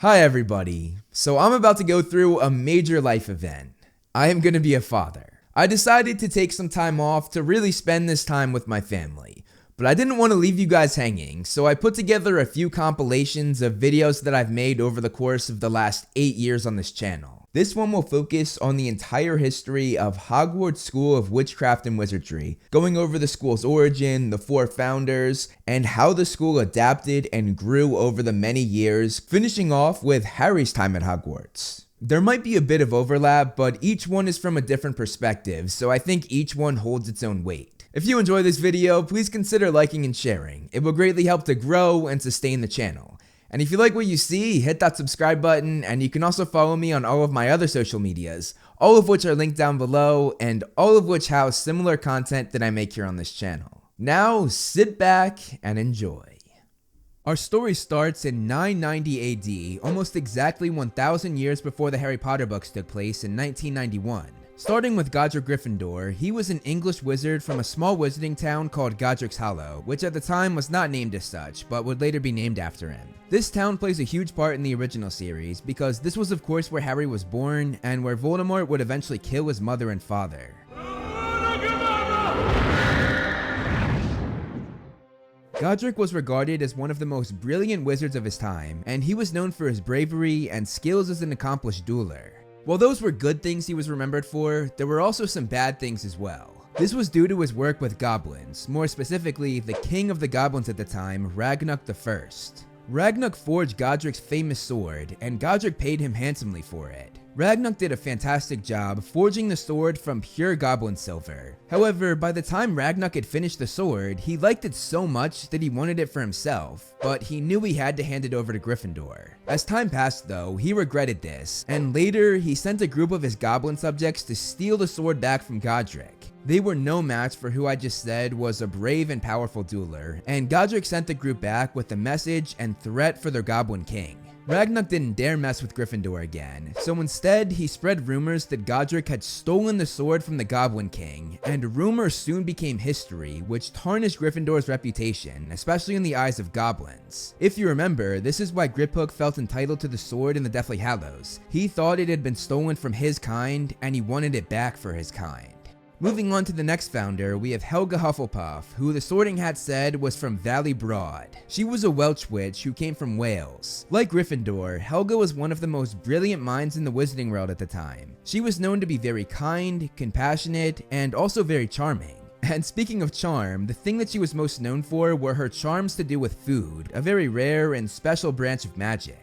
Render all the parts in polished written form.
Hi everybody. So I'm about to go through a major life event. I am going to be a father. I decided to take some time off to really spend this time with my family. But I didn't want to leave you guys hanging, so I put together a few compilations of videos that I've made over the course of the last 8 years on this channel. This one will focus on the entire history of Hogwarts School of Witchcraft and Wizardry, going over the school's origin, the 4 founders, and how the school adapted and grew over the many years, finishing off with Harry's time at Hogwarts. There might be a bit of overlap, but each one is from a different perspective, so I think each one holds its own weight. If you enjoy this video, please consider liking and sharing. It will greatly help to grow and sustain the channel. And if you like what you see, hit that subscribe button, and you can also follow me on all of my other social medias, all of which are linked down below, and all of which house similar content that I make here on this channel. Now, sit back and enjoy. Our story starts in 990 AD, almost exactly 1,000 years before the Harry Potter books took place in 1991. Starting with Godric Gryffindor, he was an English wizard from a small wizarding town called Godric's Hollow, which at the time was not named as such, but would later be named after him. This town plays a huge part in the original series, because this was of course where Harry was born, and where Voldemort would eventually kill his mother and father. Godric was regarded as one of the most brilliant wizards of his time, and he was known for his bravery and skills as an accomplished dueler. While those were good things he was remembered for, there were also some bad things as well. This was due to his work with goblins, more specifically the king of the goblins at the time, Ragnarok I. Ragnarok forged Godric's famous sword, and Godric paid him handsomely for it. Ragnarok did a fantastic job forging the sword from pure goblin silver. However, by the time Ragnarok had finished the sword, he liked it so much that he wanted it for himself, but he knew he had to hand it over to Gryffindor. As time passed though, he regretted this, and later he sent a group of his goblin subjects to steal the sword back from Godric. They were no match for who I just said was a brave and powerful dueler, and Godric sent the group back with a message and threat for their goblin king. Ragnarok didn't dare mess with Gryffindor again, so instead he spread rumors that Godric had stolen the sword from the Goblin King, and rumors soon became history, which tarnished Gryffindor's reputation, especially in the eyes of goblins. If you remember, this is why Griphook felt entitled to the sword in the Deathly Hallows. He thought it had been stolen from his kind, and he wanted it back for his kind. Moving on to the next founder, we have Helga Hufflepuff, who the Sorting Hat said was from Valley Broad. She was a Welsh witch who came from Wales. Like Gryffindor, Helga was one of the most brilliant minds in the wizarding world at the time. She was known to be very kind, compassionate, and also very charming. And speaking of charm, the thing that she was most known for were her charms to do with food, a very rare and special branch of magic.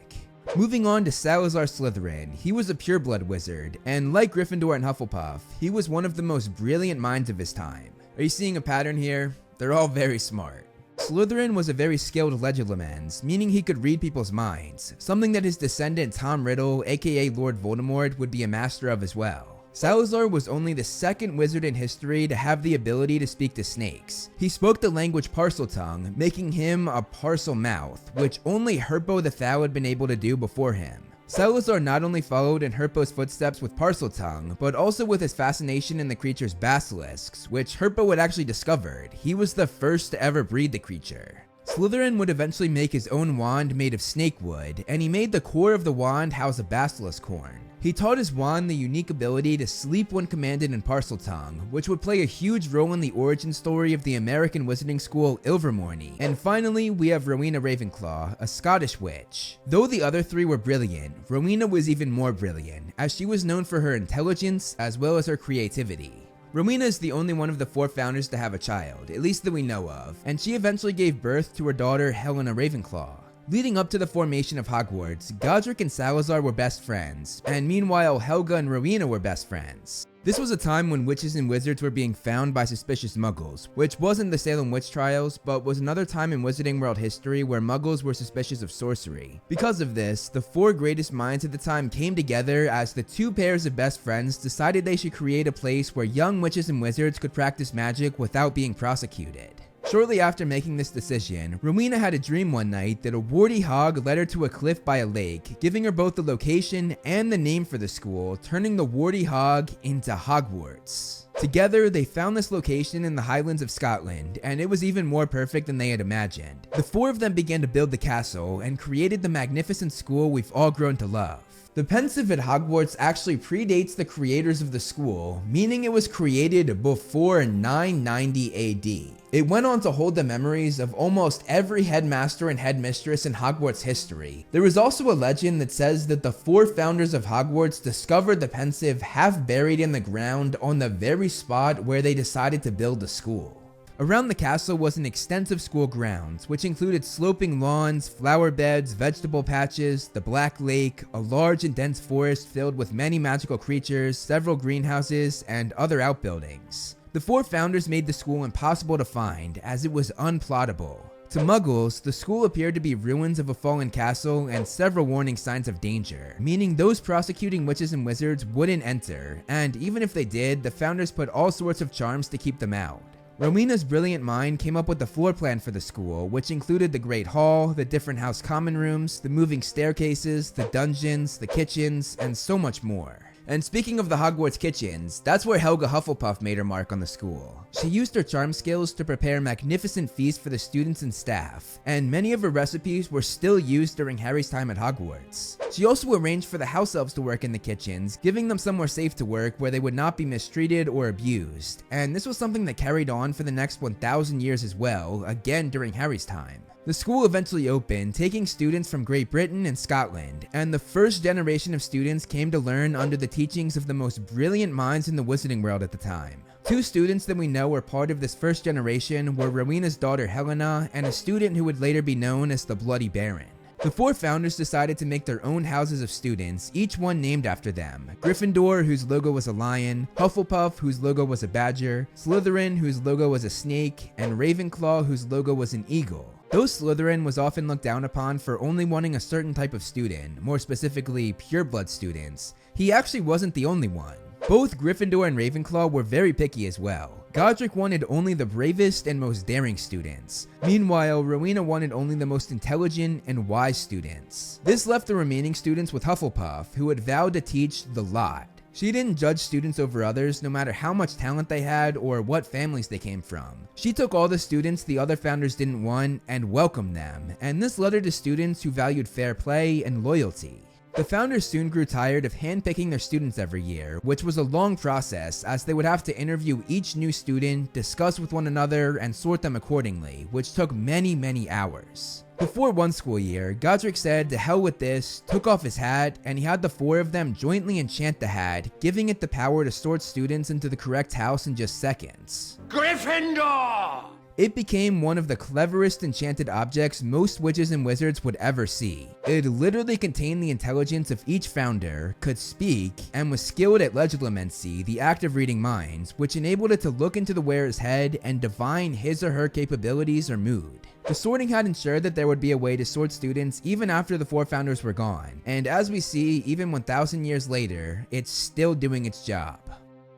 Moving on to Salazar Slytherin, he was a pureblood wizard, and like Gryffindor and Hufflepuff, he was one of the most brilliant minds of his time. Are you seeing a pattern here? They're all very smart. Slytherin was a very skilled legilimens, meaning he could read people's minds, something that his descendant Tom Riddle, aka Lord Voldemort, would be a master of as well. Salazar was only the second wizard in history to have the ability to speak to snakes. He spoke the language Parseltongue, making him a parcel mouth, which only Herpo the Foul had been able to do before him. Salazar not only followed in Herpo's footsteps with Parseltongue, but also with his fascination in the creature's basilisks, which Herpo had actually discovered. He was the first to ever breed the creature. Slytherin would eventually make his own wand made of snake wood, and he made the core of the wand house a basilisk horn. He taught his wand the unique ability to sleep when commanded in Parseltongue, which would play a huge role in the origin story of the American wizarding school Ilvermorny. And finally, we have Rowena Ravenclaw, a Scottish witch. Though the other 3 were brilliant, Rowena was even more brilliant, as she was known for her intelligence as well as her creativity. Rowena is the only one of the 4 founders to have a child, at least that we know of, and she eventually gave birth to her daughter Helena Ravenclaw. Leading up to the formation of Hogwarts, Godric and Salazar were best friends, and meanwhile Helga and Rowena were best friends. This was a time when witches and wizards were being found by suspicious muggles, which wasn't the Salem witch trials, but was another time in wizarding world history where muggles were suspicious of sorcery. Because of this, the 4 greatest minds at the time came together as the 2 pairs of best friends decided they should create a place where young witches and wizards could practice magic without being prosecuted. Shortly after making this decision, Rowena had a dream one night that a warty hog led her to a cliff by a lake, giving her both the location and the name for the school, turning the warty hog into Hogwarts. Together, they found this location in the Highlands of Scotland, and it was even more perfect than they had imagined. The four of them began to build the castle and created the magnificent school we've all grown to love. The pensive at Hogwarts actually predates the creators of the school, meaning it was created before 990 AD. It went on to hold the memories of almost every headmaster and headmistress in Hogwarts history. There is also a legend that says that the four founders of Hogwarts discovered the pensive half buried in the ground on the very spot where they decided to build the school. Around the castle was an extensive school grounds, which included sloping lawns, flower beds, vegetable patches, the Black Lake, a large and dense forest filled with many magical creatures, several greenhouses, and other outbuildings. The four founders made the school impossible to find, as it was unplottable. To Muggles, the school appeared to be ruins of a fallen castle and several warning signs of danger, meaning those prosecuting witches and wizards wouldn't enter, and even if they did, the founders put all sorts of charms to keep them out. Rowena's brilliant mind came up with the floor plan for the school, which included the Great Hall, the different house common rooms, the moving staircases, the dungeons, the kitchens, and so much more. And speaking of the Hogwarts kitchens, that's where Helga Hufflepuff made her mark on the school. She used her charm skills to prepare magnificent feasts for the students and staff, and many of her recipes were still used during Harry's time at Hogwarts. She also arranged for the house elves to work in the kitchens, giving them somewhere safe to work where they would not be mistreated or abused, and this was something that carried on for the next 1,000 years as well, again during Harry's time. The school eventually opened, taking students from Great Britain and Scotland, and the first generation of students came to learn under the teachings of the most brilliant minds in the wizarding world at the time. Two students that we know were part of this first generation were Rowena's daughter Helena and a student who would later be known as the Bloody Baron. The four founders decided to make their own houses of students, each one named after them. Gryffindor, whose logo was a lion, Hufflepuff, whose logo was a badger, Slytherin, whose logo was a snake, and Ravenclaw, whose logo was an eagle. Though Slytherin was often looked down upon for only wanting a certain type of student, more specifically pureblood students, he actually wasn't the only one. Both Gryffindor and Ravenclaw were very picky as well. Godric wanted only the bravest and most daring students. Meanwhile, Rowena wanted only the most intelligent and wise students. This left the remaining students with Hufflepuff, who had vowed to teach the lot. She didn't judge students over others, no matter how much talent they had or what families they came from. She took all the students the other founders didn't want and welcomed them, and this led her to students who valued fair play and loyalty. The founders soon grew tired of handpicking their students every year, which was a long process as they would have to interview each new student, discuss with one another, and sort them accordingly, which took many hours. Before one school year, Godric said to hell with this, took off his hat, and he had the four of them jointly enchant the hat, giving it the power to sort students into the correct house in just seconds. Gryffindor! It became one of the cleverest enchanted objects most witches and wizards would ever see. It literally contained the intelligence of each founder, could speak, and was skilled at legilimency, the act of reading minds, which enabled it to look into the wearer's head and divine his or her capabilities or mood. The sorting hat ensured that there would be a way to sort students even after the four founders were gone, and as we see, even 1,000 years later, it's still doing its job.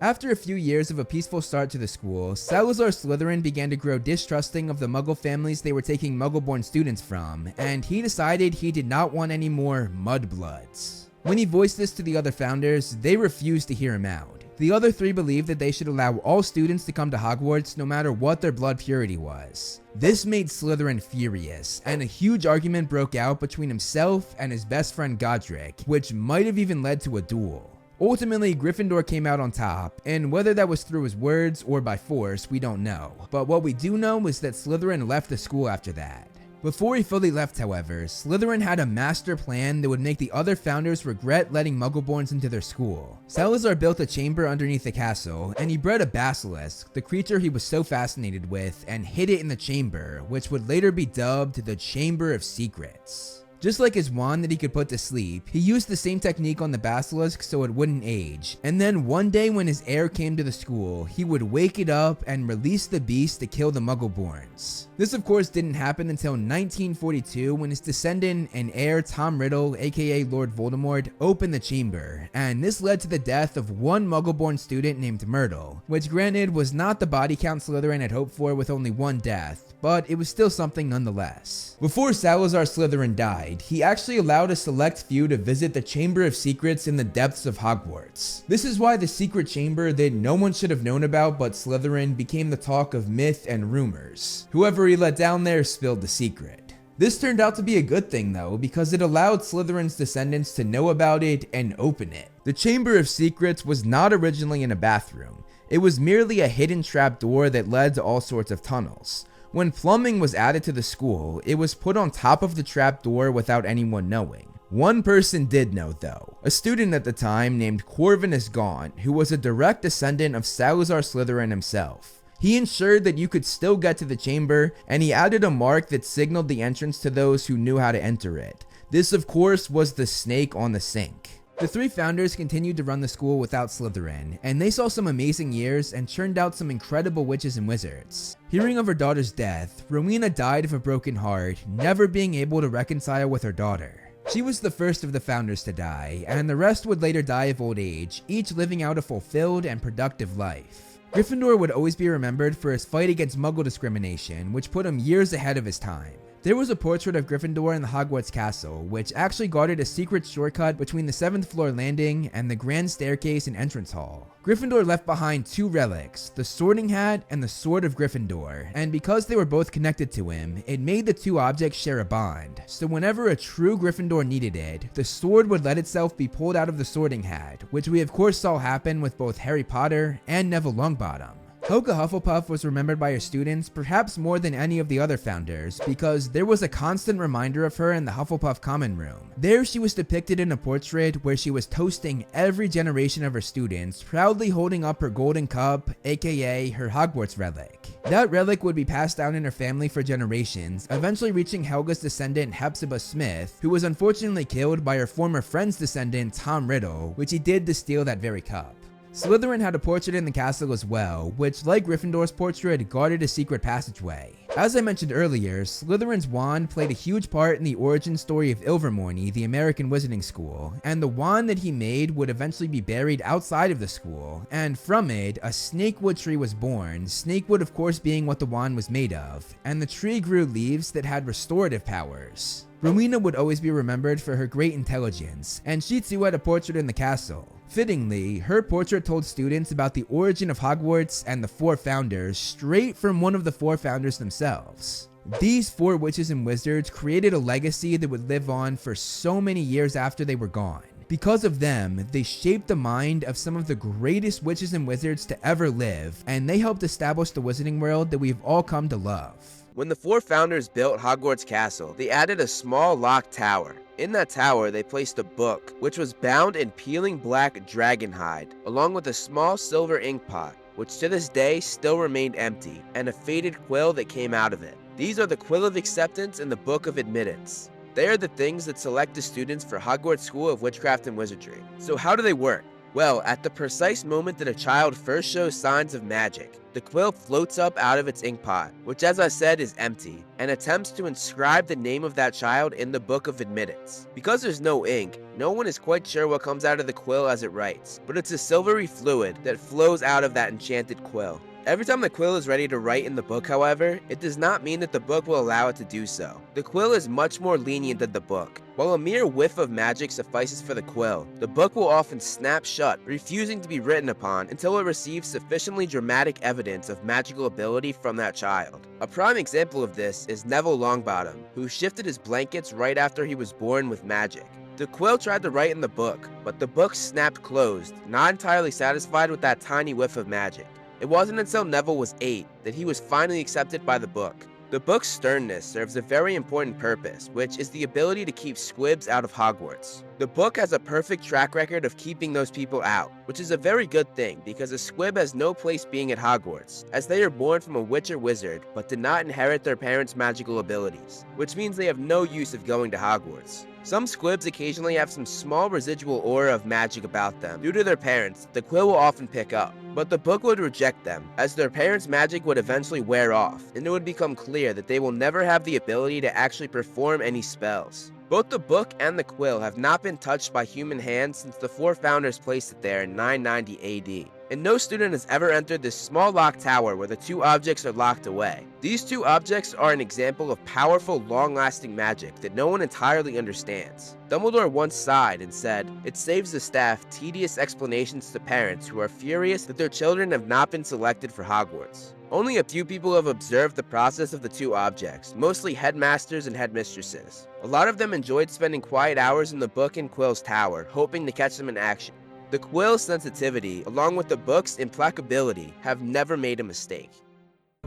After a few years of a peaceful start to the school, Salazar Slytherin began to grow distrusting of the Muggle families they were taking Muggle-born students from, and he decided he did not want any more mudbloods. When he voiced this to the other founders, they refused to hear him out. The other three believed that they should allow all students to come to Hogwarts no matter what their blood purity was. This made Slytherin furious, and a huge argument broke out between himself and his best friend Godric, which might have even led to a duel. Ultimately, Gryffindor came out on top, and whether that was through his words or by force, we don't know. But what we do know is that Slytherin left the school after that. Before he fully left, however, Slytherin had a master plan that would make the other founders regret letting Muggleborns into their school. Salazar built a chamber underneath the castle, and he bred a basilisk, the creature he was so fascinated with, and hid it in the chamber, which would later be dubbed the Chamber of Secrets. Just like his wand that he could put to sleep, he used the same technique on the basilisk so it wouldn't age. And then one day when his heir came to the school, he would wake it up and release the beast to kill the Muggleborns. This of course didn't happen until 1942 when his descendant and heir Tom Riddle, aka Lord Voldemort, opened the chamber, and this led to the death of one Muggleborn student named Myrtle, which granted was not the body count Slytherin had hoped for with only one death, but it was still something nonetheless. Before Salazar Slytherin died, he actually allowed a select few to visit the Chamber of Secrets in the depths of Hogwarts. This is why the secret chamber that no one should have known about but Slytherin became the talk of myth and rumors. Whoever he let down there spilled the secret. This turned out to be a good thing though, because it allowed Slytherin's descendants to know about it and open it. The Chamber of Secrets was not originally in a bathroom. It was merely a hidden trapdoor that led to all sorts of tunnels. When plumbing was added to the school, it was put on top of the trapdoor without anyone knowing. One person did know though, a student at the time named Corvinus Gaunt, who was a direct descendant of Salazar Slytherin himself. He ensured that you could still get to the chamber, and he added a mark that signaled the entrance to those who knew how to enter it. This of course was the snake on the sink. The three founders continued to run the school without Slytherin, and they saw some amazing years and churned out some incredible witches and wizards. Hearing of her daughter's death, Rowena died of a broken heart, never being able to reconcile with her daughter. She was the first of the founders to die, and the rest would later die of old age, each living out a fulfilled and productive life. Gryffindor would always be remembered for his fight against Muggle discrimination, which put him years ahead of his time. There was a portrait of Gryffindor in the Hogwarts castle, which actually guarded a secret shortcut between the 7th floor landing and the grand staircase and entrance hall. Gryffindor left behind two relics, the Sorting Hat and the Sword of Gryffindor, and because they were both connected to him, it made the two objects share a bond. So whenever a true Gryffindor needed it, the sword would let itself be pulled out of the Sorting Hat, which we of course saw happen with both Harry Potter and Neville Longbottom. Helga Hufflepuff was remembered by her students perhaps more than any of the other founders because there was a constant reminder of her in the Hufflepuff common room. There she was depicted in a portrait where she was toasting every generation of her students, proudly holding up her golden cup, aka her Hogwarts relic. That relic would be passed down in her family for generations, eventually reaching Helga's descendant Hepzibah Smith, who was unfortunately killed by her former friend's descendant Tom Riddle, which he did to steal that very cup. Slytherin had a portrait in the castle as well, which, like Gryffindor's portrait, guarded a secret passageway. As I mentioned earlier, Slytherin's wand played a huge part in the origin story of Ilvermorny, the American Wizarding School, and the wand that he made would eventually be buried outside of the school, and from it, a snakewood tree was born, snakewood of course being what the wand was made of, and the tree grew leaves that had restorative powers. Rowena would always be remembered for her great intelligence, and she too had a portrait in the castle. Fittingly, her portrait told students about the origin of Hogwarts and the four founders straight from one of the four founders themselves. These four witches and wizards created a legacy that would live on for so many years after they were gone. Because of them, they shaped the mind of some of the greatest witches and wizards to ever live, and they helped establish the wizarding world that we've all come to love. When the four founders built Hogwarts Castle, they added a small locked tower. In that tower, they placed a book, which was bound in peeling black dragon hide, along with a small silver ink pot, which to this day still remained empty, and a faded quill that came out of it. These are the Quill of Acceptance and the Book of Admittance. They are the things that select the students for Hogwarts School of Witchcraft and Wizardry. So how do they work? Well, at the precise moment that a child first shows signs of magic, the quill floats up out of its ink pot, which as I said is empty, and attempts to inscribe the name of that child in the Book of Admittance. Because there's no ink, no one is quite sure what comes out of the quill as it writes, but it's a silvery fluid that flows out of that enchanted quill. Every time the quill is ready to write in the book, however, it does not mean that the book will allow it to do so. The quill is much more lenient than the book. While a mere whiff of magic suffices for the quill, the book will often snap shut, refusing to be written upon until it receives sufficiently dramatic evidence of magical ability from that child. A prime example of this is Neville Longbottom, who shifted his blankets right after he was born with magic. The quill tried to write in the book, but the book snapped closed, not entirely satisfied with that tiny whiff of magic. It wasn't until Neville was 8 that he was finally accepted by the book. The book's sternness serves a very important purpose, which is the ability to keep squibs out of Hogwarts. The book has a perfect track record of keeping those people out, which is a very good thing because a squib has no place being at Hogwarts, as they are born from a witch or wizard but did not inherit their parents' magical abilities, which means they have no use of going to Hogwarts. Some squibs occasionally have some small residual aura of magic about them due to their parents the quill will often pick up, but the book would reject them, as their parents' magic would eventually wear off, and it would become clear that they will never have the ability to actually perform any spells. Both the book and the quill have not been touched by human hands since the 4 founders placed it there in 990 AD. And no student has ever entered this small locked tower where the 2 objects are locked away. These 2 objects are an example of powerful, long-lasting magic that no one entirely understands. Dumbledore once sighed and said, "It saves the staff tedious explanations to parents who are furious that their children have not been selected for Hogwarts." Only a few people have observed the process of the 2 objects, mostly headmasters and headmistresses. A lot of them enjoyed spending quiet hours in the book and quill's tower, hoping to catch them in action. The quill's sensitivity, along with the book's implacability, have never made a mistake.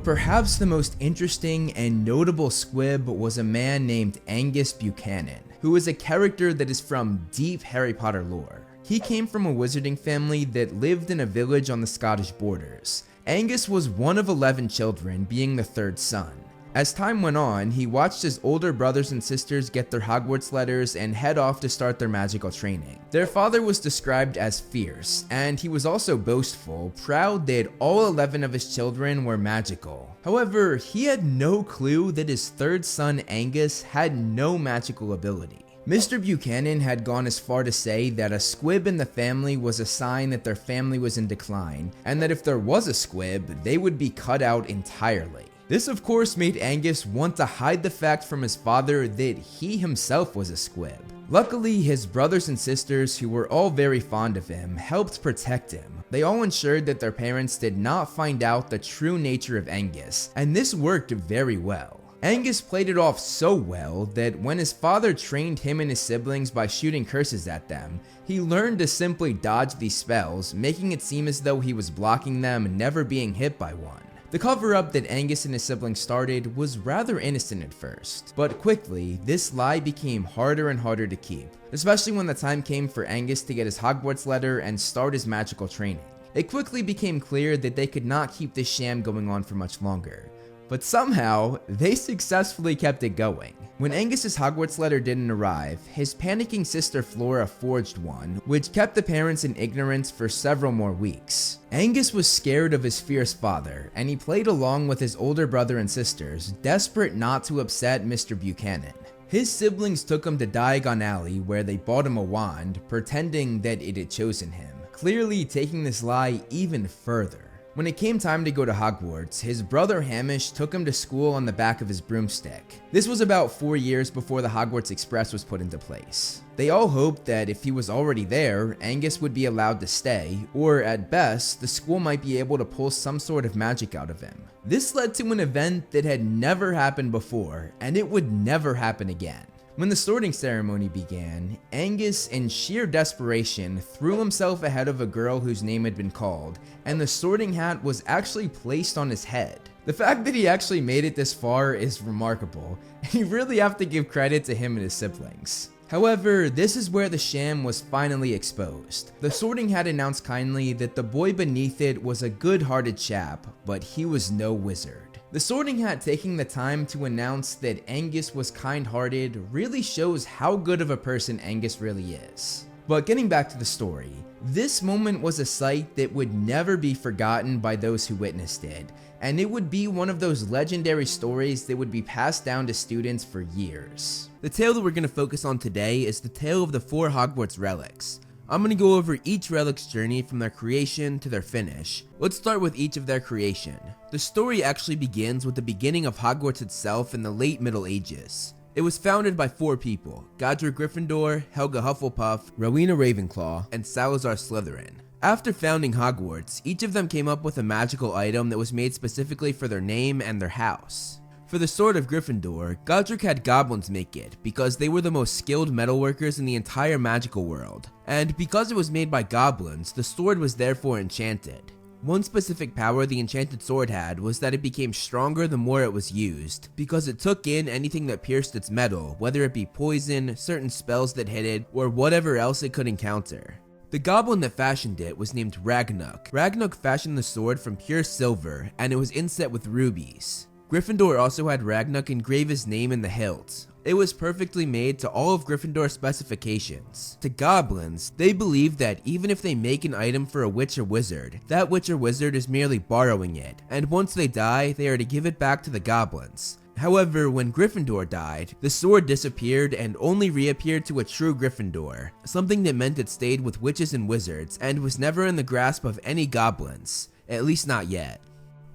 Perhaps the most interesting and notable squib was a man named Angus Buchanan, who is a character that is from deep Harry Potter lore. He came from a wizarding family that lived in a village on the Scottish borders. Angus was one of 11 children, being the 3rd son. As time went on, he watched his older brothers and sisters get their Hogwarts letters and head off to start their magical training. Their father was described as fierce, and he was also boastful, proud that all 11 of his children were magical. However, he had no clue that his 3rd son Angus had no magical ability. Mr. Buchanan had gone as far to say that a squib in the family was a sign that their family was in decline, and that if there was a squib, they would be cut out entirely. This of course made Angus want to hide the fact from his father that he himself was a squib. Luckily, his brothers and sisters, who were all very fond of him, helped protect him. They all ensured that their parents did not find out the true nature of Angus, and this worked very well. Angus played it off so well that when his father trained him and his siblings by shooting curses at them, he learned to simply dodge these spells, making it seem as though he was blocking them, never being hit by one. The cover-up that Angus and his siblings started was rather innocent at first, but quickly, this lie became harder and harder to keep, especially when the time came for Angus to get his Hogwarts letter and start his magical training. It quickly became clear that they could not keep this sham going on for much longer, but somehow, they successfully kept it going. When Angus's Hogwarts letter didn't arrive, his panicking sister Flora forged one, which kept the parents in ignorance for several more weeks. Angus was scared of his fierce father, and he played along with his older brother and sisters, desperate not to upset Mr. Buchanan. His siblings took him to Diagon Alley, where they bought him a wand, pretending that it had chosen him, clearly taking this lie even further. When it came time to go to Hogwarts, his brother Hamish took him to school on the back of his broomstick. This was about 4 years before the Hogwarts Express was put into place. They all hoped that if he was already there, Angus would be allowed to stay, or at best, the school might be able to pull some sort of magic out of him. This led to an event that had never happened before, and it would never happen again. When the sorting ceremony began, Angus, in sheer desperation, threw himself ahead of a girl whose name had been called, and the sorting hat was actually placed on his head. The fact that he actually made it this far is remarkable, and you really have to give credit to him and his siblings. However, this is where the sham was finally exposed. The sorting hat announced kindly that the boy beneath it was a good-hearted chap, but he was no wizard. The sorting hat taking the time to announce that Angus was kind-hearted really shows how good of a person Angus really is. But getting back to the story, this moment was a sight that would never be forgotten by those who witnessed it, and it would be one of those legendary stories that would be passed down to students for years. The tale that we're going to focus on today is the tale of the 4 Hogwarts Relics. I'm going to go over each relic's journey from their creation to their finish. Let's start with each of their creation. The story actually begins with the beginning of Hogwarts itself in the late Middle Ages. It was founded by 4 people: Godric Gryffindor, Helga Hufflepuff, Rowena Ravenclaw, and Salazar Slytherin. After founding Hogwarts, each of them came up with a magical item that was made specifically for their name and their house. For the Sword of Gryffindor, Godric had goblins make it because they were the most skilled metalworkers in the entire magical world, and because it was made by goblins, the sword was therefore enchanted. One specific power the enchanted sword had was that it became stronger the more it was used, because it took in anything that pierced its metal, whether it be poison, certain spells that hit it, or whatever else it could encounter. The goblin that fashioned it was named Ragnuk. Ragnuk fashioned the sword from pure silver, and it was inset with rubies. Gryffindor also had Ragnuk engrave his name in the hilt. It was perfectly made to all of Gryffindor's specifications. To goblins, they believe that even if they make an item for a witch or wizard, that witch or wizard is merely borrowing it, and once they die, they are to give it back to the goblins. However, when Gryffindor died, the sword disappeared and only reappeared to a true Gryffindor, something that meant it stayed with witches and wizards and was never in the grasp of any goblins, at least not yet.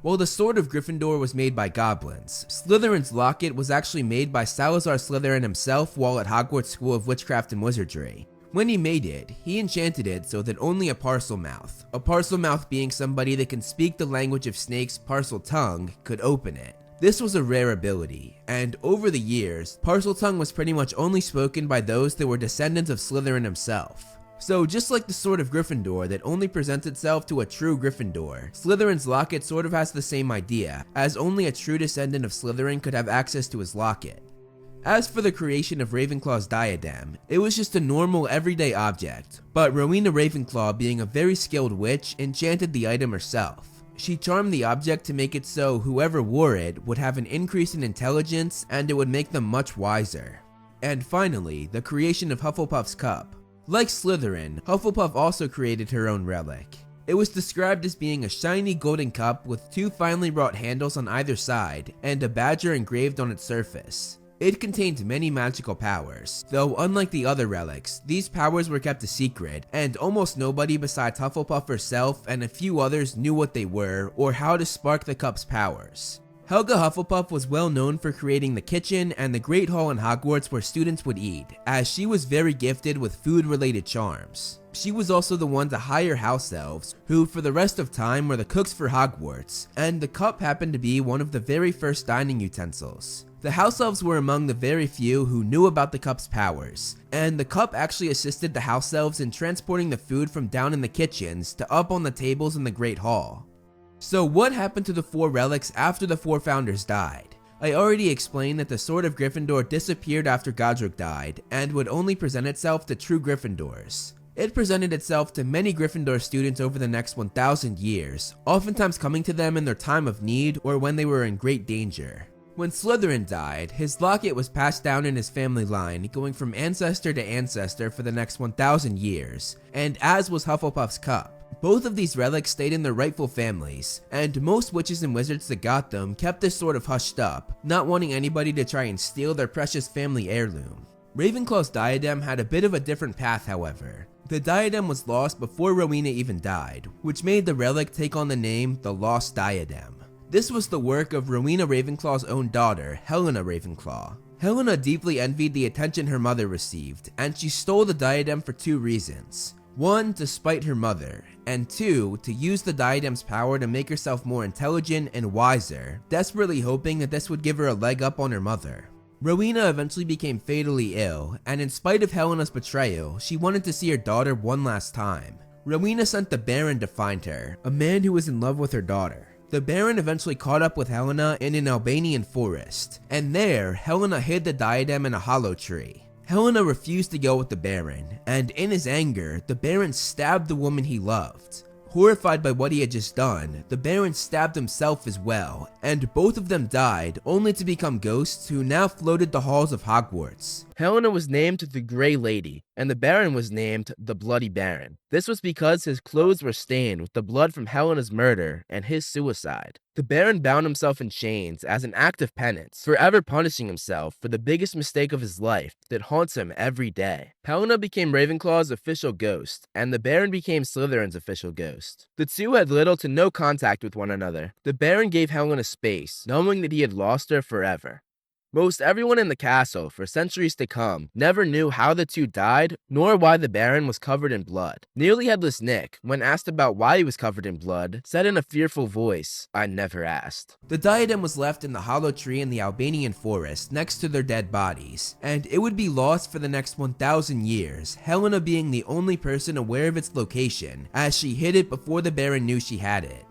While the Sword of Gryffindor was made by goblins, Slytherin's locket was actually made by Salazar Slytherin himself while at Hogwarts School of Witchcraft and Wizardry. When he made it, he enchanted it so that only a Parselmouth being somebody that can speak the language of snakes' Parseltongue, could open it. This was a rare ability, and over the years, Parseltongue was pretty much only spoken by those that were descendants of Slytherin himself. So just like the Sword of Gryffindor that only presents itself to a true Gryffindor, Slytherin's locket sort of has the same idea, as only a true descendant of Slytherin could have access to his locket. As for the creation of Ravenclaw's diadem, it was just a normal everyday object, but Rowena Ravenclaw, being a very skilled witch, enchanted the item herself. She charmed the object to make it so whoever wore it would have an increase in intelligence and it would make them much wiser. And finally, the creation of Hufflepuff's cup. Like Slytherin, Hufflepuff also created her own relic. It was described as being a shiny golden cup with two finely wrought handles on either side and a badger engraved on its surface. It contained many magical powers, though unlike the other relics, these powers were kept a secret, and almost nobody besides Hufflepuff herself and a few others knew what they were or how to spark the cup's powers. Helga Hufflepuff was well known for creating the kitchen and the Great Hall in Hogwarts where students would eat, as she was very gifted with food-related charms. She was also the one to hire house elves, who for the rest of time were the cooks for Hogwarts, and the cup happened to be one of the very first dining utensils. The house elves were among the very few who knew about the cup's powers, and the cup actually assisted the house elves in transporting the food from down in the kitchens to up on the tables in the Great Hall. So what happened to the four relics after the four founders died? I already explained that the Sword of Gryffindor disappeared after Godric died, and would only present itself to true Gryffindors. It presented itself to many Gryffindor students over the next 1,000 years, oftentimes coming to them in their time of need or when they were in great danger. When Slytherin died, his locket was passed down in his family line, going from ancestor to ancestor for the next 1,000 years, and as was Hufflepuff's cup. Both of these relics stayed in their rightful families, and most witches and wizards that got them kept this sort of hushed up, not wanting anybody to try and steal their precious family heirloom. Ravenclaw's diadem had a bit of a different path, however. The diadem was lost before Rowena even died, which made the relic take on the name the Lost Diadem. This was the work of Rowena Ravenclaw's own daughter, Helena Ravenclaw. Helena deeply envied the attention her mother received, and she stole the diadem for two reasons. One, to spite her mother, and two, to use the diadem's power to make herself more intelligent and wiser, desperately hoping that this would give her a leg up on her mother. Rowena eventually became fatally ill, and in spite of Helena's betrayal, she wanted to see her daughter one last time. Rowena sent the Baron to find her, a man who was in love with her daughter. The Baron eventually caught up with Helena in an Albanian forest, and there, Helena hid the diadem in a hollow tree. Helena refused to go with the Baron, and in his anger, the Baron stabbed the woman he loved. Horrified by what he had just done, the Baron stabbed himself as well, and both of them died, only to become ghosts who now floated the halls of Hogwarts. Helena was named the Grey Lady, and the Baron was named the Bloody Baron. This was because his clothes were stained with the blood from Helena's murder and his suicide. The Baron bound himself in chains as an act of penance, forever punishing himself for the biggest mistake of his life that haunts him every day. Helena became Ravenclaw's official ghost, and the Baron became Slytherin's official ghost. The two had little to no contact with one another. The Baron gave Helena space, knowing that he had lost her forever. Most everyone in the castle, for centuries to come, never knew how the two died, nor why the Baron was covered in blood. Nearly Headless Nick, when asked about why he was covered in blood, said in a fearful voice, "I never asked." The diadem was left in the hollow tree in the Albanian forest next to their dead bodies, and it would be lost for the next 1,000 years, Helena being the only person aware of its location, as she hid it before the Baron knew she had it.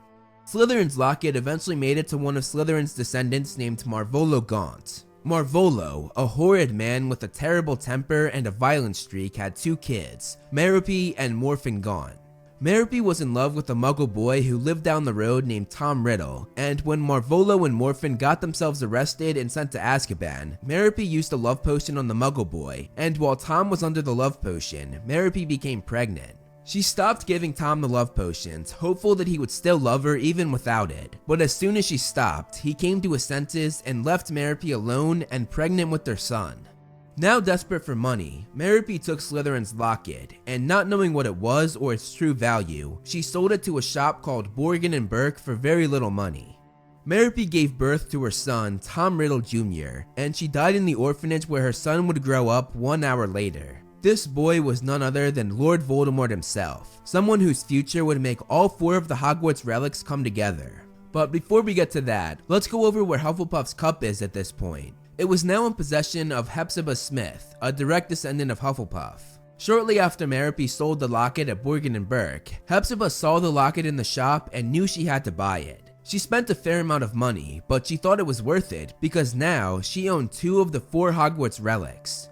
Slytherin's locket eventually made it to one of Slytherin's descendants named Marvolo Gaunt. Marvolo, a horrid man with a terrible temper and a violent streak, had 2 kids, Merope and Morphin Gaunt. Merope was in love with a muggle boy who lived down the road named Tom Riddle, and when Marvolo and Morphin got themselves arrested and sent to Azkaban, Merope used a love potion on the muggle boy, and while Tom was under the love potion, Merope became pregnant. She stopped giving Tom the love potions, hopeful that he would still love her even without it, but as soon as she stopped, he came to his senses and left Merope alone and pregnant with their son. Now desperate for money, Merope took Slytherin's locket, and not knowing what it was or its true value, she sold it to a shop called Borgin and Burke for very little money. Merope gave birth to her son, Tom Riddle Jr., and she died in the orphanage where her son would grow up 1 hour later. This boy was none other than Lord Voldemort himself, someone whose future would make all 4 of the Hogwarts relics come together. But before we get to that, let's go over where Hufflepuff's cup is at this point. It was now in possession of Hepzibah Smith, a direct descendant of Hufflepuff. Shortly after Merope sold the locket at Borgin and Burke, Hepzibah saw the locket in the shop and knew she had to buy it. She spent a fair amount of money, but she thought it was worth it because now she owned 2 of the 4 Hogwarts relics.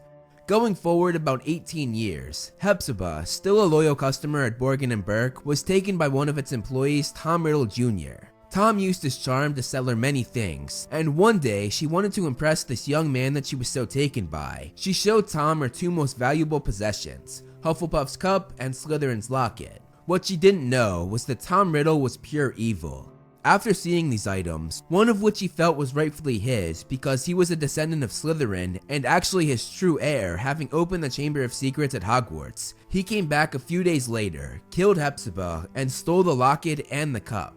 Going forward about 18 years, Hepzibah, still a loyal customer at Borgin and Burke, was taken by one of its employees, Tom Riddle Jr. Tom used his charm to sell her many things, and one day she wanted to impress this young man that she was so taken by. She showed Tom her 2 most valuable possessions, Hufflepuff's cup and Slytherin's locket. What she didn't know was that Tom Riddle was pure evil. After seeing these items, one of which he felt was rightfully his because he was a descendant of Slytherin and actually his true heir, having opened the Chamber of Secrets at Hogwarts, he came back a few days later, killed Hepzibah, and stole the locket and the cup.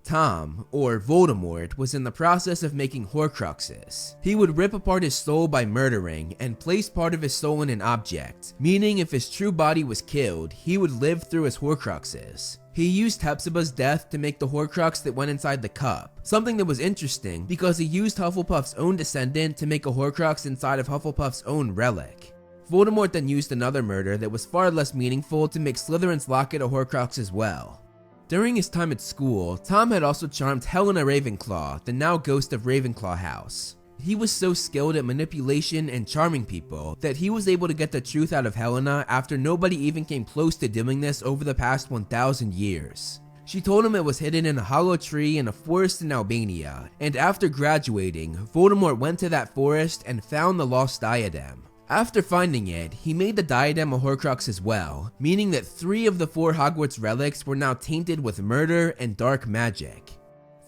Tom, or Voldemort, was in the process of making Horcruxes. He would rip apart his soul by murdering and place part of his soul in an object, meaning if his true body was killed, he would live through his Horcruxes. He used Hepzibah's death to make the Horcrux that went inside the cup, something that was interesting because he used Hufflepuff's own descendant to make a Horcrux inside of Hufflepuff's own relic. Voldemort then used another murder that was far less meaningful to make Slytherin's locket a Horcrux as well. During his time at school, Tom had also charmed Helena Ravenclaw, the now ghost of Ravenclaw House. He was so skilled at manipulation and charming people that he was able to get the truth out of Helena after nobody even came close to doing this over the past 1,000 years. She told him it was hidden in a hollow tree in a forest in Albania, and after graduating, Voldemort went to that forest and found the lost diadem. After finding it, he made the diadem a Horcrux as well, meaning that 3 of the 4 Hogwarts relics were now tainted with murder and dark magic.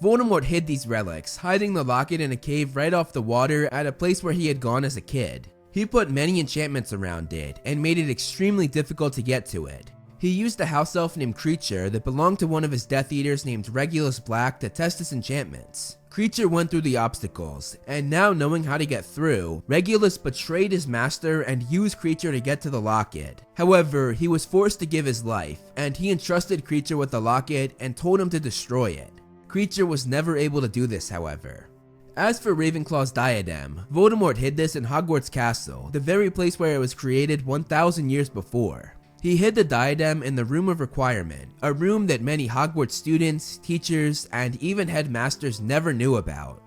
Voldemort hid these relics, hiding the locket in a cave right off the water at a place where he had gone as a kid. He put many enchantments around it, and made it extremely difficult to get to it. He used a house elf named Kreacher that belonged to one of his Death Eaters named Regulus Black to test his enchantments. Kreacher went through the obstacles, and now knowing how to get through, Regulus betrayed his master and used Kreacher to get to the locket. However, he was forced to give his life, and he entrusted Kreacher with the locket and told him to destroy it. Kreacher was never able to do this, however. As for Ravenclaw's diadem, Voldemort hid this in Hogwarts Castle, the very place where it was created 1,000 years before. He hid the diadem in the Room of Requirement, a room that many Hogwarts students, teachers, and even headmasters never knew about.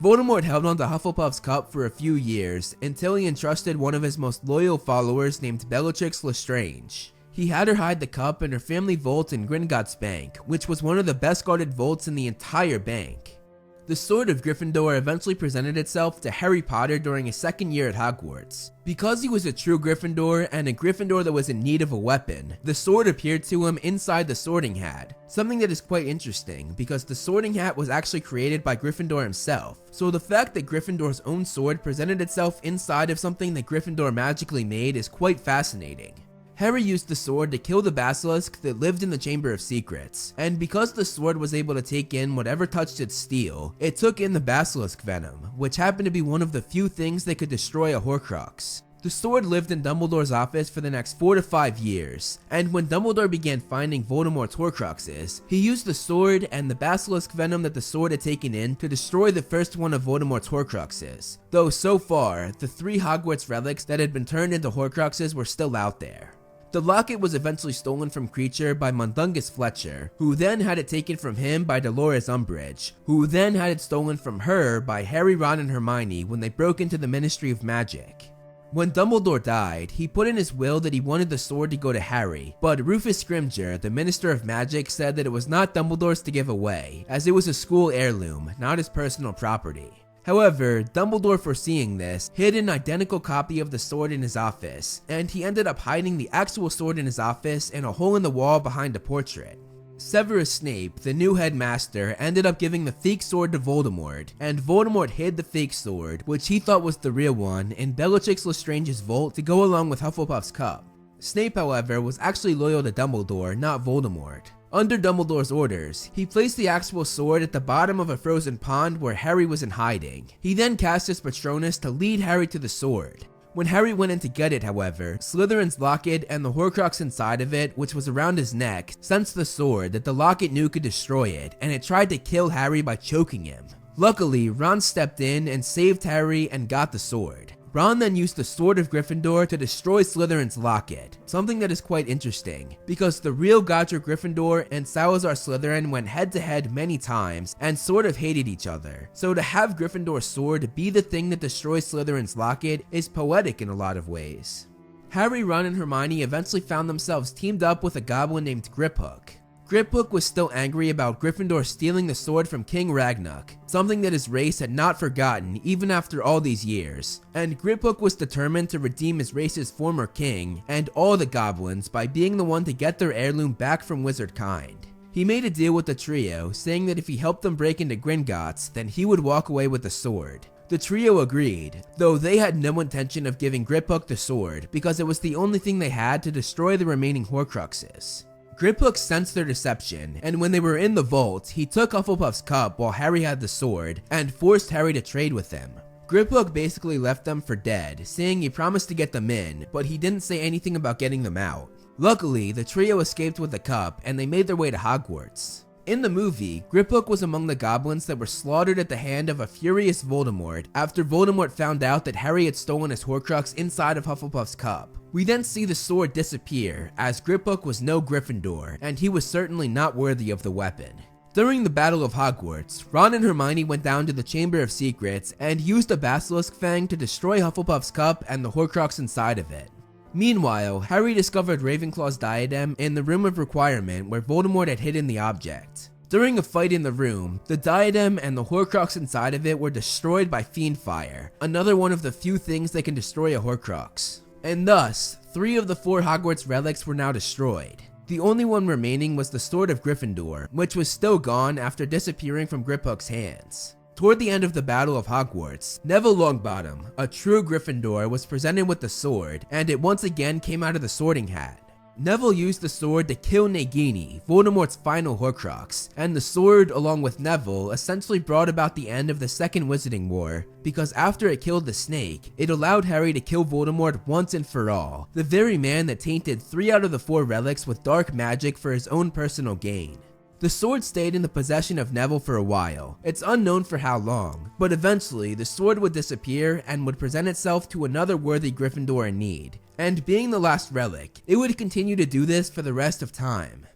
Voldemort held on to Hufflepuff's cup for a few years until he entrusted one of his most loyal followers named Bellatrix Lestrange. He had her hide the cup in her family vault in Gringotts Bank, which was one of the best guarded vaults in the entire bank. The Sword of Gryffindor eventually presented itself to Harry Potter during his second year at Hogwarts. Because he was a true Gryffindor and a Gryffindor that was in need of a weapon, the sword appeared to him inside the sorting hat. Something that is quite interesting because the sorting hat was actually created by Gryffindor himself. So the fact that Gryffindor's own sword presented itself inside of something that Gryffindor magically made is quite fascinating. Harry used the sword to kill the basilisk that lived in the Chamber of Secrets, and because the sword was able to take in whatever touched its steel, it took in the basilisk venom, which happened to be one of the few things that could destroy a Horcrux. The sword lived in Dumbledore's office for the next 4 to 5 years, and when Dumbledore began finding Voldemort's Horcruxes, he used the sword and the basilisk venom that the sword had taken in to destroy the first one of Voldemort's Horcruxes, though so far, the 3 Hogwarts relics that had been turned into Horcruxes were still out there. The locket was eventually stolen from Kreacher by Mundungus Fletcher, who then had it taken from him by Dolores Umbridge, who then had it stolen from her by Harry, Ron, and Hermione when they broke into the Ministry of Magic. When Dumbledore died, he put in his will that he wanted the sword to go to Harry, but Rufus Scrimgeour, the Minister of Magic, said that it was not Dumbledore's to give away, as it was a school heirloom, not his personal property. However, Dumbledore, foreseeing this, hid an identical copy of the sword in his office, and he ended up hiding the actual sword in his office in a hole in the wall behind a portrait. Severus Snape, the new headmaster, ended up giving the fake sword to Voldemort, and Voldemort hid the fake sword, which he thought was the real one, in Bellatrix Lestrange's vault to go along with Hufflepuff's cup. Snape, however, was actually loyal to Dumbledore, not Voldemort. Under Dumbledore's orders, he placed the actual sword at the bottom of a frozen pond where Harry was in hiding. He then cast his Patronus to lead Harry to the sword. When Harry went in to get it, however, Slytherin's locket and the Horcrux inside of it, which was around his neck, sensed the sword that the locket knew could destroy it, and it tried to kill Harry by choking him. Luckily, Ron stepped in and saved Harry and got the sword. Ron then used the Sword of Gryffindor to destroy Slytherin's locket, something that is quite interesting, because the real Godric Gryffindor and Salazar Slytherin went head to head many times and sort of hated each other, so to have Gryffindor's sword be the thing that destroys Slytherin's locket is poetic in a lot of ways. Harry, Ron, and Hermione eventually found themselves teamed up with a goblin named Griphook. Griphook was still angry about Gryffindor stealing the sword from King Ragnarok, something that his race had not forgotten even after all these years, and Griphook was determined to redeem his race's former king and all the goblins by being the one to get their heirloom back from wizard kind. He made a deal with the trio, saying that if he helped them break into Gringotts, then he would walk away with the sword. The trio agreed, though they had no intention of giving Griphook the sword because it was the only thing they had to destroy the remaining Horcruxes. Griphook sensed their deception, and when they were in the vault, he took Hufflepuff's cup while Harry had the sword, and forced Harry to trade with him. Griphook basically left them for dead, saying he promised to get them in, but he didn't say anything about getting them out. Luckily, the trio escaped with the cup, and they made their way to Hogwarts. In the movie, Griphook was among the goblins that were slaughtered at the hand of a furious Voldemort after Voldemort found out that Harry had stolen his Horcrux inside of Hufflepuff's cup. We then see the sword disappear, as Griphook was no Gryffindor, and he was certainly not worthy of the weapon. During the Battle of Hogwarts, Ron and Hermione went down to the Chamber of Secrets and used a Basilisk Fang to destroy Hufflepuff's cup and the Horcrux inside of it. Meanwhile, Harry discovered Ravenclaw's diadem in the Room of Requirement where Voldemort had hidden the object. During a fight in the room, the diadem and the Horcrux inside of it were destroyed by Fiendfire, another one of the few things that can destroy a Horcrux. And thus, 3 of the 4 Hogwarts relics were now destroyed. The only one remaining was the Sword of Gryffindor, which was still gone after disappearing from Griphook's hands. Toward the end of the Battle of Hogwarts, Neville Longbottom, a true Gryffindor, was presented with the sword, and it once again came out of the sorting hat. Neville used the sword to kill Nagini, Voldemort's final Horcrux, and the sword, along with Neville, essentially brought about the end of the Second Wizarding War, because after it killed the snake, it allowed Harry to kill Voldemort once and for all, the very man that tainted 3 out of the 4 relics with dark magic for his own personal gain. The sword stayed in the possession of Neville for a while. It's unknown for how long, but eventually the sword would disappear and would present itself to another worthy Gryffindor in need. And being the last relic, it would continue to do this for the rest of time.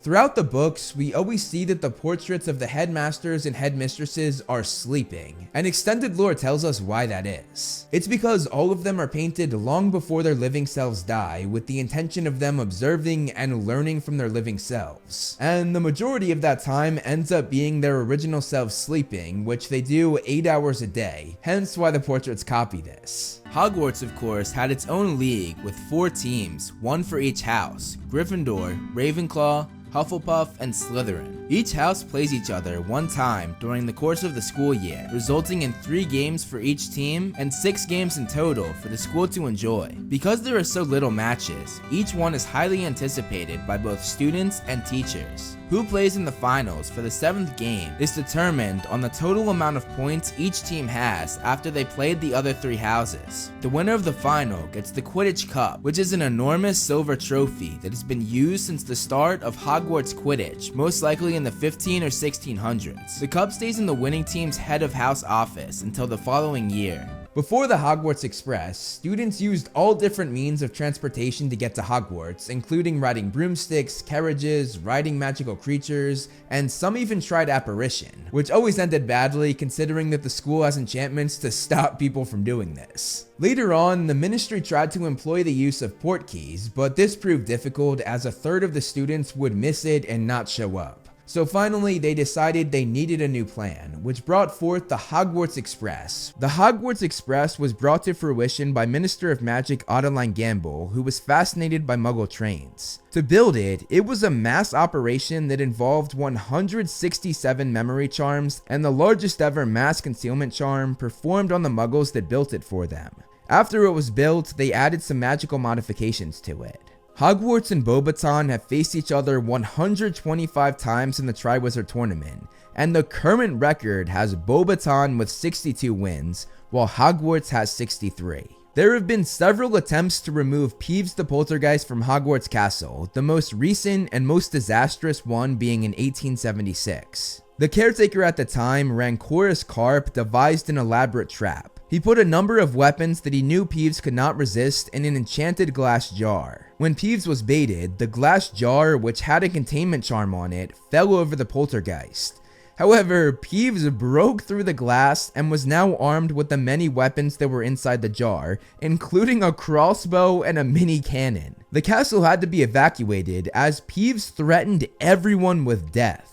Throughout the books, we always see that the portraits of the headmasters and headmistresses are sleeping, and extended lore tells us why that is. It's because all of them are painted long before their living selves die, with the intention of them observing and learning from their living selves. And the majority of that time ends up being their original selves sleeping, which they do 8 hours a day, hence why the portraits copy this. Hogwarts, of course, had its own league with 4 teams, one for each house: Gryffindor, Ravenclaw, Hufflepuff, and Slytherin. Each house plays each other one time during the course of the school year, resulting in 3 games for each team and 6 games in total for the school to enjoy. Because there are so little matches, each one is highly anticipated by both students and teachers. Who plays in the finals for the 7th game is determined on the total amount of points each team has after they played the other 3 houses. The winner of the final gets the Quidditch Cup, which is an enormous silver trophy that has been used since the start of Hogwarts Quidditch, most likely in the 15 or 1600s. The cup stays in the winning team's head of house office until the following year. Before the Hogwarts Express, students used all different means of transportation to get to Hogwarts, including riding broomsticks, carriages, riding magical creatures, and some even tried apparition, which always ended badly considering that the school has enchantments to stop people from doing this. Later on, the ministry tried to employ the use of portkeys, but this proved difficult as a third of the students would miss it and not show up. So finally, they decided they needed a new plan, which brought forth the Hogwarts Express. The Hogwarts Express was brought to fruition by Minister of Magic Adeline Gamble, who was fascinated by Muggle trains. To build it, it was a mass operation that involved 167 memory charms and the largest ever mass concealment charm performed on the Muggles that built it for them. After it was built, they added some magical modifications to it. Hogwarts and Beauxbaton have faced each other 125 times in the Triwizard Tournament, and the current record has Beauxbaton with 62 wins, while Hogwarts has 63. There have been several attempts to remove Peeves the Poltergeist from Hogwarts Castle, the most recent and most disastrous one being in 1876. The caretaker at the time, Rancorous Carp, devised an elaborate trap. He put a number of weapons that he knew Peeves could not resist in an enchanted glass jar. When Peeves was baited, the glass jar, which had a containment charm on it, fell over the poltergeist. However, Peeves broke through the glass and was now armed with the many weapons that were inside the jar, including a crossbow and a mini cannon. The castle had to be evacuated as Peeves threatened everyone with death.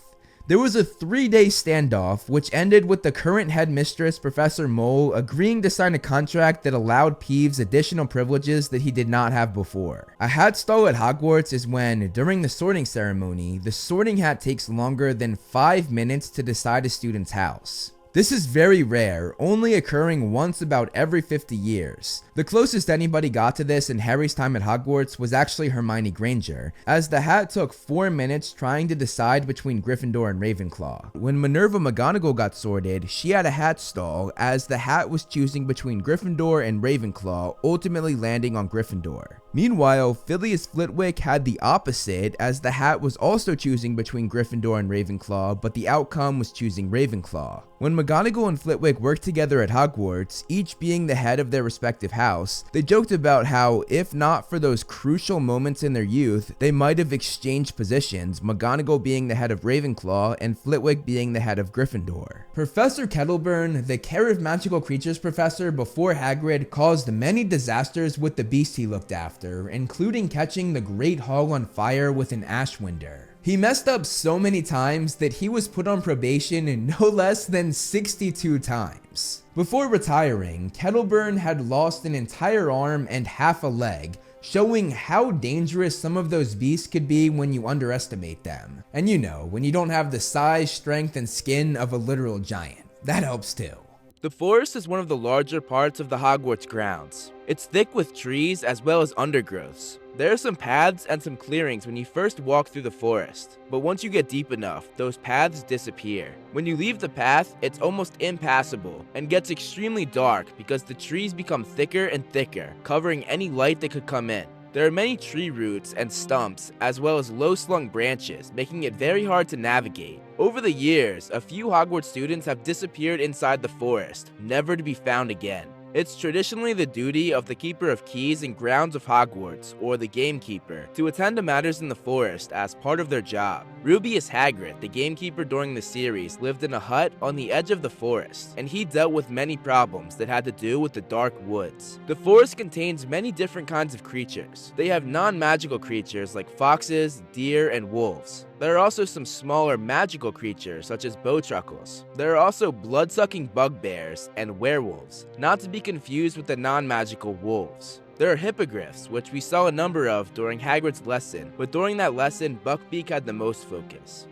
There was a 3-day standoff, which ended with the current headmistress, Professor Mole, agreeing to sign a contract that allowed Peeves additional privileges that he did not have before. A hat stall at Hogwarts is when, during the sorting ceremony, the sorting hat takes longer than 5 minutes to decide a student's house. This is very rare, only occurring once about every 50 years. The closest anybody got to this in Harry's time at Hogwarts was actually Hermione Granger, as the hat took 4 minutes trying to decide between Gryffindor and Ravenclaw. When Minerva McGonagall got sorted, she had a hat stall, as the hat was choosing between Gryffindor and Ravenclaw, ultimately landing on Gryffindor. Meanwhile, Phileas Flitwick had the opposite, as the hat was also choosing between Gryffindor and Ravenclaw, but the outcome was choosing Ravenclaw. When McGonagall and Flitwick worked together at Hogwarts, each being the head of their respective house, they joked about how, if not for those crucial moments in their youth, they might have exchanged positions, McGonagall being the head of Ravenclaw and Flitwick being the head of Gryffindor. Professor Kettleburn, the Care of Magical Creatures professor before Hagrid, caused many disasters with the beast he looked after, including catching the Great Hall on fire with an Ashwinder. He messed up so many times that he was put on probation no less than 62 times. Before retiring, Kettleburn had lost an entire arm and half a leg, showing how dangerous some of those beasts could be when you underestimate them. And you know, when you don't have the size, strength, and skin of a literal giant. That helps too. The forest is one of the larger parts of the Hogwarts grounds. It's thick with trees as well as undergrowths. There are some paths and some clearings when you first walk through the forest, but once you get deep enough, those paths disappear. When you leave the path, it's almost impassable and gets extremely dark because the trees become thicker and thicker, covering any light that could come in. There are many tree roots and stumps, as well as low-slung branches, making it very hard to navigate. Over the years, a few Hogwarts students have disappeared inside the forest, never to be found again. It's traditionally the duty of the Keeper of Keys and Grounds of Hogwarts, or the Gamekeeper, to attend to matters in the forest as part of their job. Rubeus Hagrid, the Gamekeeper during the series, lived in a hut on the edge of the forest, and he dealt with many problems that had to do with the dark woods. The forest contains many different kinds of creatures. They have non-magical creatures like foxes, deer, and wolves. There are also some smaller magical creatures such as bowtruckles. There are also blood-sucking bugbears and werewolves, not to be confused with the non-magical wolves. There are hippogriffs, which we saw a number of during Hagrid's lesson, but during that lesson, Buckbeak had the most focus.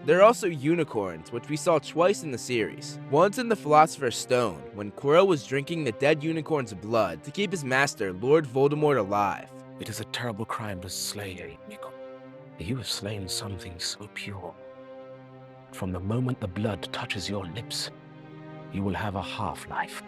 There are also unicorns, which we saw twice in the series. Once in the Philosopher's Stone, when Quirrell was drinking the dead unicorn's blood to keep his master, Lord Voldemort, alive. It is a terrible crime to slay a unicorn. You have slain something so pure. From the moment the blood touches your lips, you will have a half-life.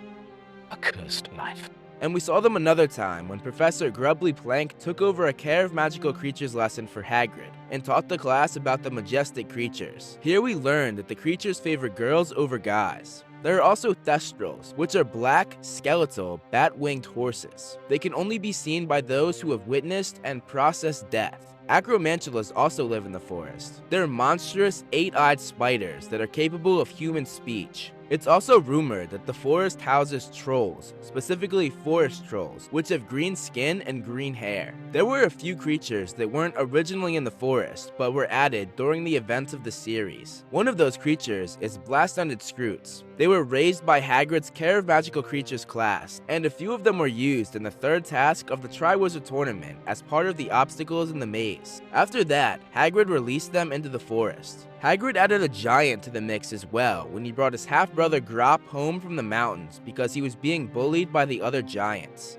A cursed life. And we saw them another time when Professor Grubbly Plank took over a Care of Magical Creatures lesson for Hagrid and taught the class about the majestic creatures. Here we learned that the creatures favor girls over guys. There are also thestrals, which are black, skeletal, bat-winged horses. They can only be seen by those who have witnessed and processed death. Acromantulas also live in the forest. They're monstrous, 8-eyed spiders that are capable of human speech. It's also rumored that the forest houses trolls, specifically forest trolls, which have green skin and green hair. There were a few creatures that weren't originally in the forest, but were added during the events of the series. One of those creatures is Blast-Ended Scroots. They were raised by Hagrid's Care of Magical Creatures class, and a few of them were used in the third task of the Triwizard Tournament as part of the obstacles in the maze. After that, Hagrid released them into the forest. Hagrid added a giant to the mix as well when he brought his half-brother Grop home from the mountains because he was being bullied by the other giants.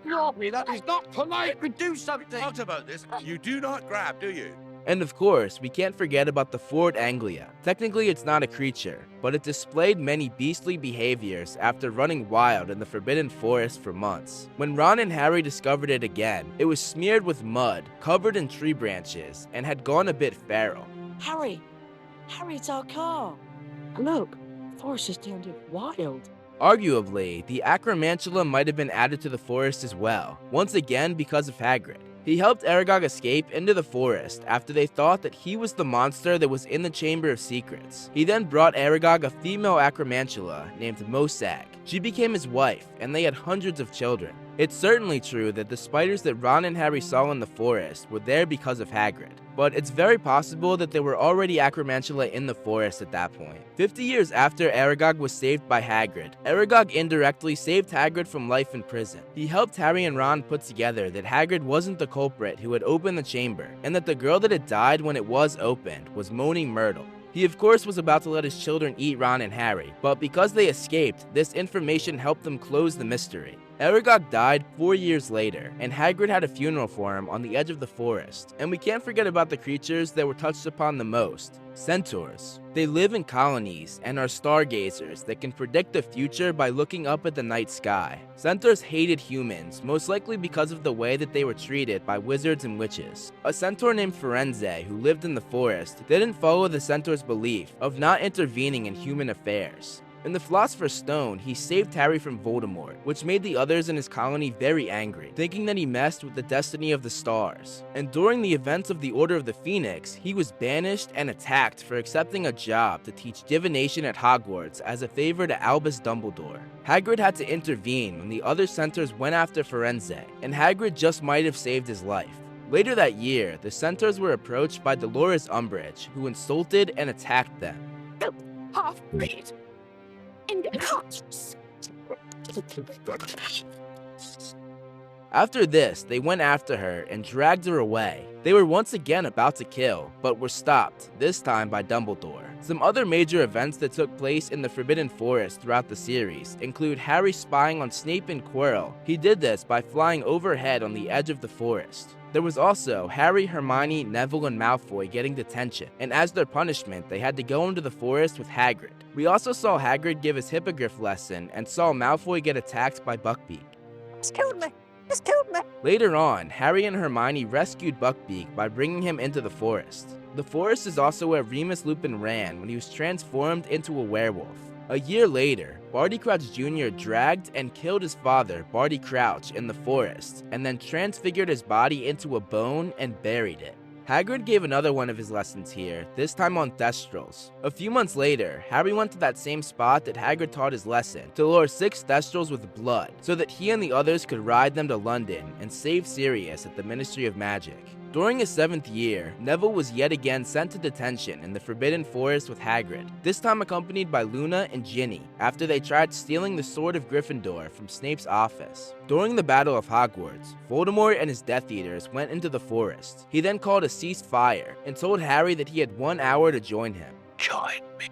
Robbie, that is not polite. We do something. What about this? You do not grab, do you? And of course, we can't forget about the Ford Anglia. Technically, it's not a creature, but it displayed many beastly behaviors after running wild in the Forbidden Forest for months. When Ron and Harry discovered it again, it was smeared with mud, covered in tree branches, and had gone a bit feral. Harry, it's our car. Look, the forest has turned it wild. Arguably, the Acromantula might have been added to the forest as well, once again because of Hagrid. He helped Aragog escape into the forest after they thought that he was the monster that was in the Chamber of Secrets. He then brought Aragog a female Acromantula named Mosag. She became his wife, and they had hundreds of children. It's certainly true that the spiders that Ron and Harry saw in the forest were there because of Hagrid, but it's very possible that there were already Acromantula in the forest at that point. 50 years after Aragog was saved by Hagrid, Aragog indirectly saved Hagrid from life in prison. He helped Harry and Ron put together that Hagrid wasn't the culprit who had opened the chamber, and that the girl that had died when it was opened was Moaning Myrtle. He of course was about to let his children eat Ron and Harry, but because they escaped, this information helped them close the mystery. Aragog died 4 years later, and Hagrid had a funeral for him on the edge of the forest. And we can't forget about the creatures that were touched upon the most. Centaurs. They live in colonies and are stargazers that can predict the future by looking up at the night sky. Centaurs hated humans, most likely because of the way that they were treated by wizards and witches. A centaur named Firenze, who lived in the forest, didn't follow the centaur's belief of not intervening in human affairs. In the Philosopher's Stone, he saved Harry from Voldemort, which made the others in his colony very angry, thinking that he messed with the destiny of the stars. And during the events of the Order of the Phoenix, he was banished and attacked for accepting a job to teach divination at Hogwarts as a favor to Albus Dumbledore. Hagrid had to intervene when the other centaurs went after Firenze, and Hagrid just might have saved his life. Later that year, the centaurs were approached by Dolores Umbridge, who insulted and attacked them. Half-breed. After this, they went after her and dragged her away. They were once again about to kill, but were stopped, this time by Dumbledore. Some other major events that took place in the Forbidden Forest throughout the series include Harry spying on Snape and Quirrell. He did this by flying overhead on the edge of the forest. There was also Harry, Hermione, Neville, and Malfoy getting detention, and as their punishment, they had to go into the forest with Hagrid. We also saw Hagrid give his hippogriff lesson and saw Malfoy get attacked by Buckbeak. It's killed me. It's killed me. Later on, Harry and Hermione rescued Buckbeak by bringing him into the forest. The forest is also where Remus Lupin ran when he was transformed into a werewolf. A year later, Barty Crouch Jr. dragged and killed his father, Barty Crouch, in the forest, and then transfigured his body into a bone and buried it. Hagrid gave another one of his lessons here, this time on Thestrals. A few months later, Harry went to that same spot that Hagrid taught his lesson to lure 6 Thestrals with blood, so that he and the others could ride them to London and save Sirius at the Ministry of Magic. During his 7th year, Neville was yet again sent to detention in the Forbidden Forest with Hagrid, this time accompanied by Luna and Ginny, after they tried stealing the Sword of Gryffindor from Snape's office. During the Battle of Hogwarts, Voldemort and his Death Eaters went into the forest. He then called a ceasefire and told Harry that he had 1 hour to join him. Join me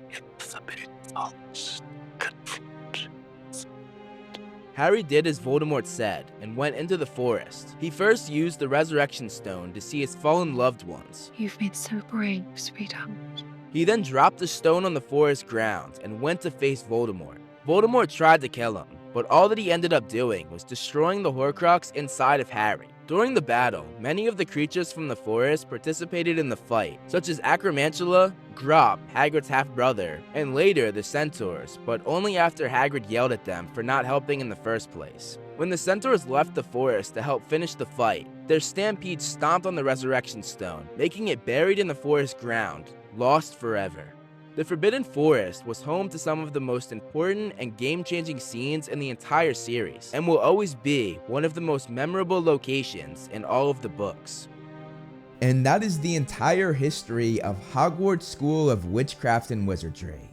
in the Forbidden Forest. Harry did as Voldemort said and went into the forest. He first used the Resurrection Stone to see his fallen loved ones. You've been so brave, sweetheart. He then dropped the stone on the forest grounds and went to face Voldemort. Voldemort tried to kill him, but all that he ended up doing was destroying the Horcrux inside of Harry. During the battle, many of the creatures from the forest participated in the fight, such as Acromantula, Grop, Hagrid's half-brother, and later the Centaurs, but only after Hagrid yelled at them for not helping in the first place. When the Centaurs left the forest to help finish the fight, their stampede stomped on the Resurrection Stone, making it buried in the forest ground, lost forever. The Forbidden Forest was home to some of the most important and game-changing scenes in the entire series, and will always be one of the most memorable locations in all of the books. And that is the entire history of Hogwarts School of Witchcraft and Wizardry.